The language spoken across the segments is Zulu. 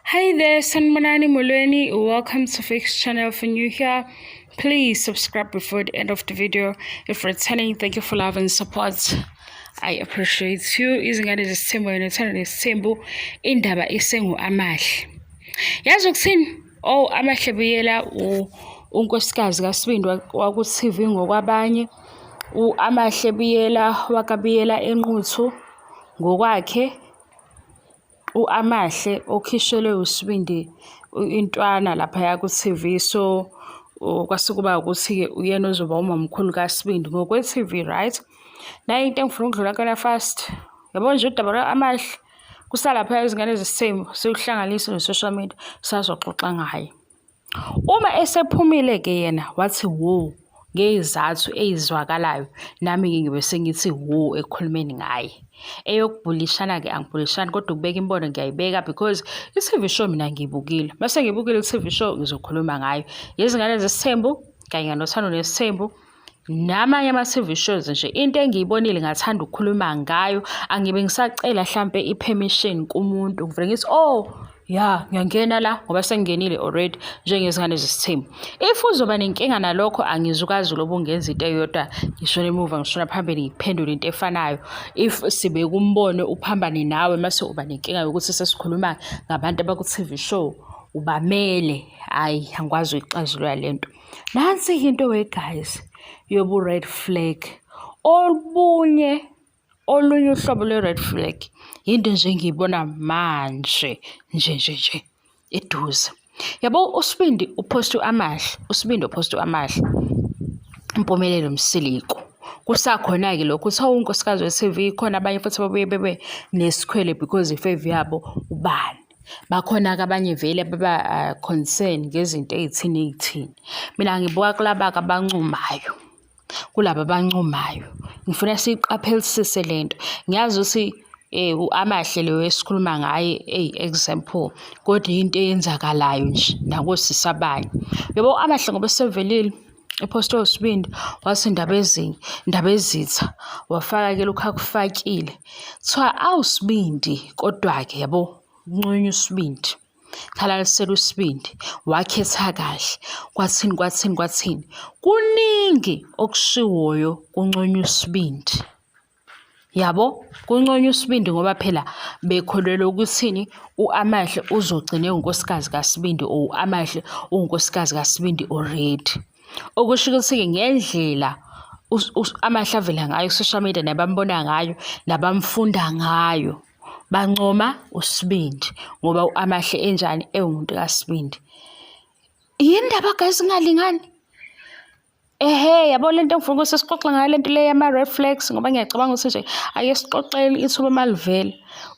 Hi there, Sanmanani Mulweni. Welcome to Fix channel. If you're new here, please subscribe before the end of the video. If returning, thank you for love and support. I appreciate you. Izingane zesimbo yonethana nesimbo indaba isengu amahle. Yazi ukuthini? Oh, amahle buyela unkosikazi kaSibindi waku TV ngokwabanye. Amahle buyela wakabiyela enquthu ngokwakhe. Amahle okhishelwe uSibindi intwana lapha ya ku TV, so kwasekuba ukuthi ke uyena ozoba umamkhulu kaSibindi ngokwe TV, right? Na into engifuna ukudlula kana fast. Yabo nje udaba amahle kusala lapha izingane zesimbo sikuhlanganisa ne social media sazoxoxa ngayo. Uma esephumile ke yena wathi wo ngezathu ezizwakalayo, nami ngibe sengithi wo ekhulumeni ngaye. Eyokubhulishana ke angibhulishani, kodwa ukubeka imbono ngiyayibeka because i-TV show mina ngibukile. Mase ngibukile i-TV show ngizokhuluma ngayo. Yezingane zesimbo kanye nothando nesimbo namanye ama-TV shows nje into engiyibonile ngathanda ukukhuluma ngayo, angibe ngisacela mhlambe i-permission kumuntu ngivele ngithi ya ngiyangena la ngoba sengingenile already njengezingane zesithembu. If uzoba nenkinga nalokho angizukazi lobo ungenza into eyodwa ngishona emuva ngishona phambili ngiphendula into efanayo. If sibe kumbono uphambane nawe mase uba nenkinga yokuthi sesikhuluma ngabantu abaku TV show ubamele, hayi angikwazi uyixazulula lento. Nansi into we guys yobu red flag. Olunye uhlobo lwe red flag into nje ngiyibona manje nje eduze. Yabo uSibindi upostu amahle, uSibindi upostu amahle. Impumelelo umsiliko. Kusakhona ke lokho uthi unkosikazi we-TV khona abanye futhi babuye bebe nesikhwele because ifavor yabo ubani. Bakhona ke abanye vele baba concern ngezinto ezithini. Mina ngibuka kulaba abancumayo. Kulaba abancumayo ngifuna siqaphelisise lento. Ngiyazi ukuthi amahle leyo esikhuluma ngaye example kodwa into eyenzakalayo nje nakosisi abanye. Yabo amahle ngoba sevelile eposto uSibindi wase indaba ezitha wafaka ke lokho akufakile kuthiwa awuSibindi, kodwa ke yabo uncunywa uSibindi, khalalisela uSibindi wakhetha kahle kwathini kuningi okushiwoyo kuncunywa uSibindi. Yabo kuncunywa uSibindi ngoba phela bekholelwa ukuthini uAmahle uzogcina unkosikazi kaSibindi Amahle unkosikazi kaSibindi already. Okusho ukuthi ke ngendlela Amahle avela ngayo social media nabambona ngayo nabamfunda ngayo bancoma uSibindi ngoba uAmahle enjani ewumuntu kaSibindi. Yindaba guys ngalingani. Yabo lento ngifuna ukuthi sixoxe ngayo lento le yama red flags ngoba ngiyacabanga ukuthi nje ake sixoxele ithuba malivela.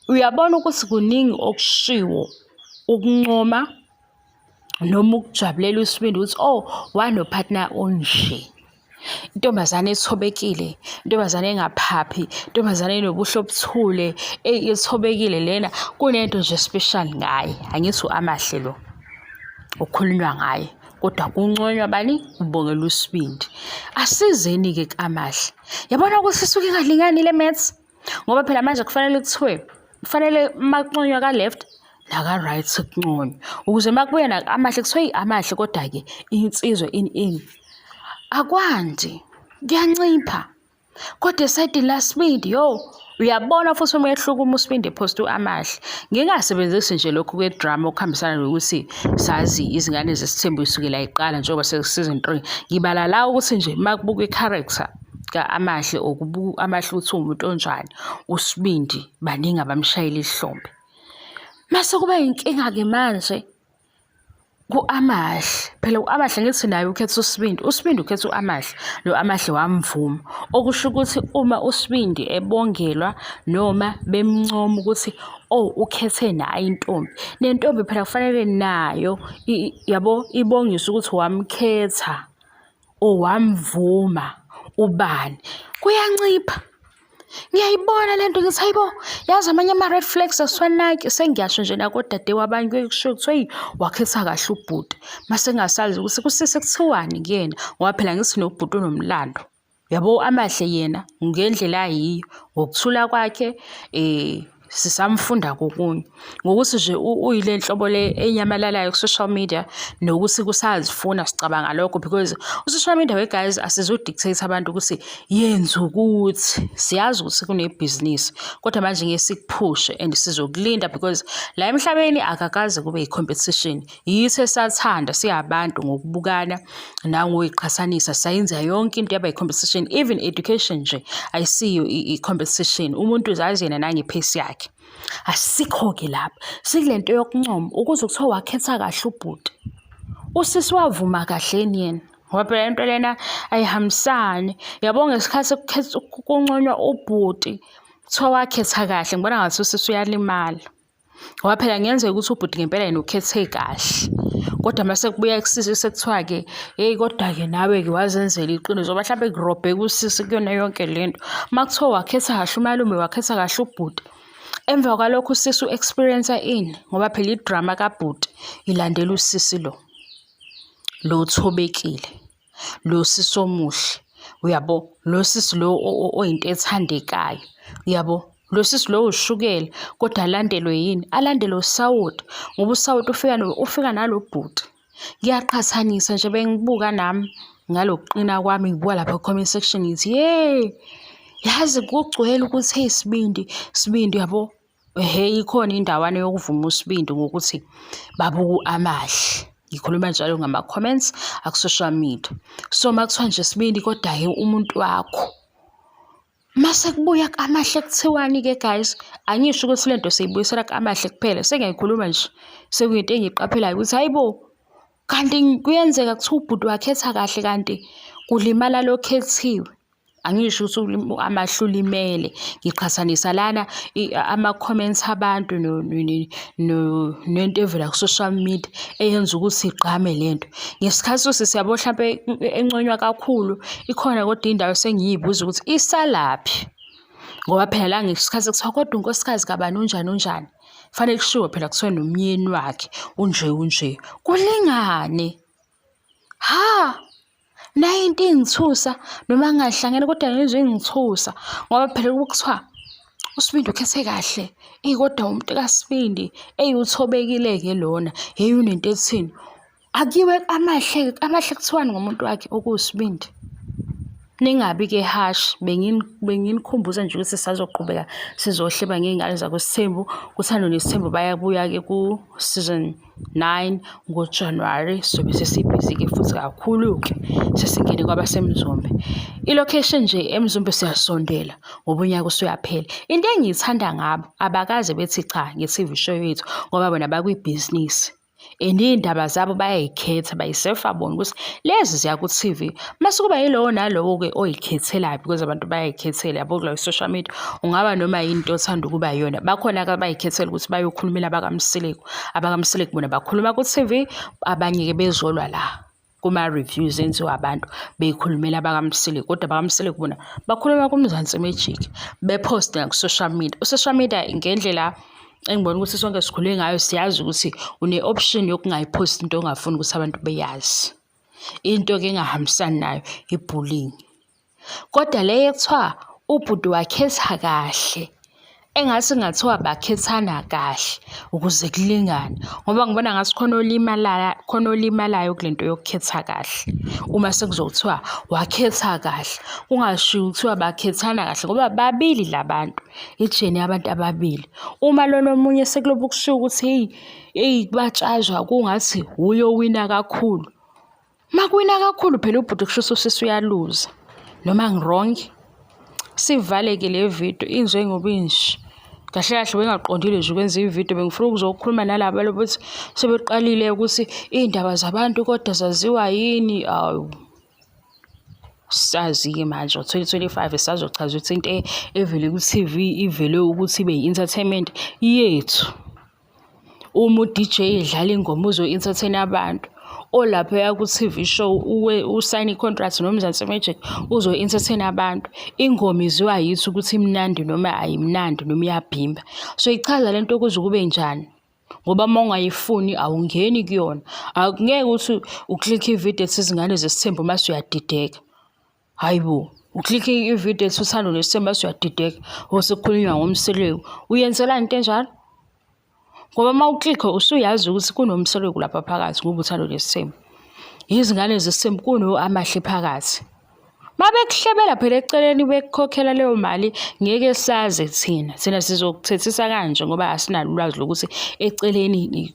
Uyabona ukuthi kuningi okushiwo ukuncoma noma ukujabulela uSibindi ukuthi wano partner onje. Intombazane ethobekile, intombazane engaphaphi, intombazane enobuhlo obuthule, ethobekile lena kunento nje special ngaye. Angithi uAmahle lo ukukhulunywa ngaye kodwa kunconywa bani ubongela uSibindi. Asizeni ke kaMahle. Yabona ukuthi isuke ingalingani le maths ngoba phela manje kufanele kufanele makunconywa ka left la ka right kunconywa ukuze makubuya nakaMahle kuthiwe Amahle kodwa ke insizwe ini akwandi kuyancipha. Kodwa esayidini laSibindi uyabona futhi uma ehluka uSibindi epost uAmahle. Ngingasebenzisi nje lokho kwedrama okuhambisana nokuthi sazi izingane zesithembu isukela iqala njengoba season 3. Ngibala la ukuthi nje makubuka icharacter kaAmahle okubuka Amahle uthi umuntu onjani uSibindi baningi abamshayela ihlombe. Mase kuba inkinga ke manje kuAmahle. Phela uAmahle ngithi naye ukhetha uSibindi ukhetha uAmahle lo Amahle wamvuma. Okusho ukuthi uma uSibindi ebongelwa noma bemncoma ukuthi ukhethe naye intombi, nentombi phela kufanele nayo yabo ibongisa ukuthi wamkhetha wamvuma ubani. Kuyancipha. Ngiyayibona lento ngithi hayibo yazi amanye ama red flags aswanaki sengiyasho nje nakodade wabanye kusho ukuthi wakhetha kahle ubhuti. Mase ngasazi ukuthi kusise kuthiwani kuyena ngoba phela ngithi nobhuti unomlando. Yabo Amahle yena ngendlela ayiyo ngokuthula kwakhe sisamfunda kokunye ngokuthi nje uyile nhlobo le enyamalalayo ku-social media nokuthi kusazifuna sicabanga lokho because u-social media guys asizodictate abantu ukuthi yenza ukuthi siyazi ukuthi kunebhizinisi kodwa manje ngeke sikuphushe and sizokulinda because la emhlabeni akakaze kube i-competition yithi esathanda siyabantu ngokubukana nangoyiqhathanisa sayenza yonke into yaba i-competition even education nje ayisiyo i-competition umuntu uzazi yena nangepace yakhe asikho-ke lapho sikulento yokuncoma ukuze kuthiwa wakhetha kahle ubhuti usisi wavuma kahleni yena ngoba phela lento lena ayihambisani yabo ngesikhathi kunconywa ubhuti kuthiwa wakhetha kahle ngibona ngathi usisi uyalimala ngoba phela ngenzeka ukuthi ubhuti ngempela yena ukhethe kahle kodwa mase kubuya kusisi sekuthiwa-ke hey kodwa-ke nawe-ke wazenzela iqiniso mhlawumbe kurobhe kusisi kuyona yonke lento uma kuthiwa wakhetha kahle umalume wakhetha kahle ubhuti emva kwalokho usisi u-experience ini ngoba phela idrama kabhuti ilandela usisi lo uthobekile lo sisi omuhle uyabo lo sisi lo oyinto ethandekayo uyabo lo sisi lo ushukela kodwa alandelwe yini alandelwe usawoti ngoba usawoti ufika nalo bhuti ngiyaqhathanisa nje bengibuka nami ngalokuqina kwami ngibuka lapha comment section ngithi yazi kugcwele ukuthi hey sibindi yabo ikhona indawana yokuvuma usibindi ngokuthi babuku amahle ngikhuluma njalo ngama-comments aku-social media so makuthiwa nje sibindi kodwa-ke umuntu wakho mase kubuya kamahle kuthiwani-ke guys angisho ukuthi le nto siyibuyisela kamahle kuphela sengiyayikhuluma nje sekuyinto engiyiqaphelayo ukuthi hayibo kanti kuyenzeka kuthiwa ubhuti wakhetha kahle kanti kulimala lo khethiwe angisho ukuthi amahle ulimele ngiqhathanisa lana ama-comments abantu nento evela ku-social media eyenza ukuthi igqame lento ngesikhathi siyabo mhlampe enconywa kakhulu ikhona kodwa indawo sengiyibuza ukuthi isalaphi ngoba phela la ngesikhathi kuthiwa kodwa unkosikazi kabani unjani fanele kushiwo phela kuthiwa nomyeni wakhe unje kulingane nayo into ingithusa noma ngingahlangene kodwa ngizwe ngithusa ngoba phela kuthiwa usibindi ukhethe kahle kodwa umuntu kaSibindi uthobekile-ke lona unento ethini akiwe amahle kuthiwani ngomuntu wakhe okuwusibindi ningabi-ke harsh benginikhumbuza nje ukuthi sisazoqhubeka sizohleba ngey'ngane zakwesithembu kuthando nesithembu bayabuya-ke ku-season 9 ngoJanuwari sobe sesibhizi-ke futhi kakhulu-ke sesingene kwabasemzumbe ilocation nje emzumbe siyasondela ngoba unyaka usuyaphela into engiyithanda ngabo abakaze bethi cha nge-TV show yethu ngoba bona bakwibhizinisi iy'ndaba zabo bayayikhetha bayisefa bona ukuthi lezi ziya ku-TV mase kuba yilowo nalowo-ke oyikhethelayo because abantu bayayikhethela yabo kulayo social media ungaba noma yini into othanda ukuba yona bakhona-ke abayikhethela ukuthi bayokhulumela abakamseleku bona bakhuluma ku-TV abanye-ke bezolwa la kuma-reviews enziwa abantu beyikhulumela abakamseleku kodwa abakamseleku bona bakhuluma kuMzansi Magic bephoste ku-social media u-social media ngendlela engibona ukuthi sonke sikhule ngayo siyazi ukuthi une-option yokungayiphosti into ongafuni ukuthi abantu beyazi into-ke engahambisani nayo i-bullying kodwa leyo kuthiwa ubhuti wakhetha kahle engathi ngathiwa bakhethana kahle ukuze kulingane ngoba ngibona ngathi khona olimalayo kulento yokukhetha kahle uma sekuzothiwa wakhetha kahle kungashiwo ukuthiwa bakhethana kahle ngoba babili labantu ijeni yabantu ababili uma lona omunye sekulobu kushiwo ukuthi batshazwa kungathi uyo wina kakhulu makuwina kakhulu phela ubhuti kusho usisi uyaluza noma ngirong sivale-ke le video inzwe ngobinshi kahle kahle bengaqondile nje ukwenza ividiyo bengifuna ukuzokhuluma nalaba lokuthi sebeqalile ukuthi iy'ndaba zabantu kodwa zaziwa yini sazi-ke manje 2025 sazochaza ukuthi into evele ku-TV ivele ukuthi ibe yi-entertainment yethu uma u-DJ edlala ingoma uzo-entertain abantu olaphaya ku-TV show usayine i-contract noMzansi Magic uzo-entertain abantu ingoma iziwa yithi ukuthi imnandi noma ayimnandi noma iyabhimba so ichaza lento ukuze kube njani ngoba uma ungayifuni awungeni kuyona akungeke ukuthi uklikhe ividiyo ethizingane zesithembu mase uyadideka hayibo uklikhe ividiyo ethi uthando nesithembu bese uyadideka osekukhulunywa ngomseleku. Uyenzelani into enjalo? Ngoba uma uklikhe usuyazi ukuthi kunomseleku lapha phakathi ngoba uthando nesithembu. Izingane zesithembu amahle phakathi. Mabekuhlebela phela eceleni bekukhokhela leyo mali ngeke saze thina sizokuthethisa kanje ngoba asinalo ulwazi lokuthi eceleni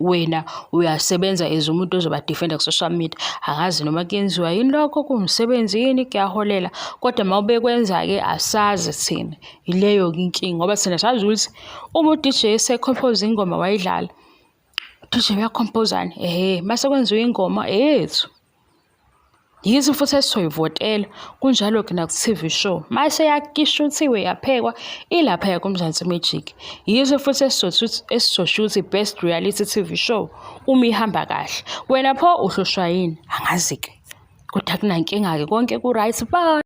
wena uyasebenza as umuntu ozoba defender ku-social media. Angazi noma kuyenziwa yini lokho, kuwumsebenzi yini, kuyaholela, kodwa mawubekwenza-ke asazi thina. Ileyo-ke inkinga ngoba thina sazi ukuthi uma u-DJ esecompose ingoma wayidlala, u-DJ uyakhompozani, mase kwenziwa ingoma eyethu. Yithi futhi esizoyivotela, kunjalo-ke naku-TV show. Mase yakishuthiwe yaphekwa ilaphaya kuMzansi Magic. Yithi futhi esizosho ukuthi best reality TV show uma ihamba kahle. Wena pho uhlushwa yini? Angazi-ke. Kodwa kunankinga-ke konke ku-right. Bye.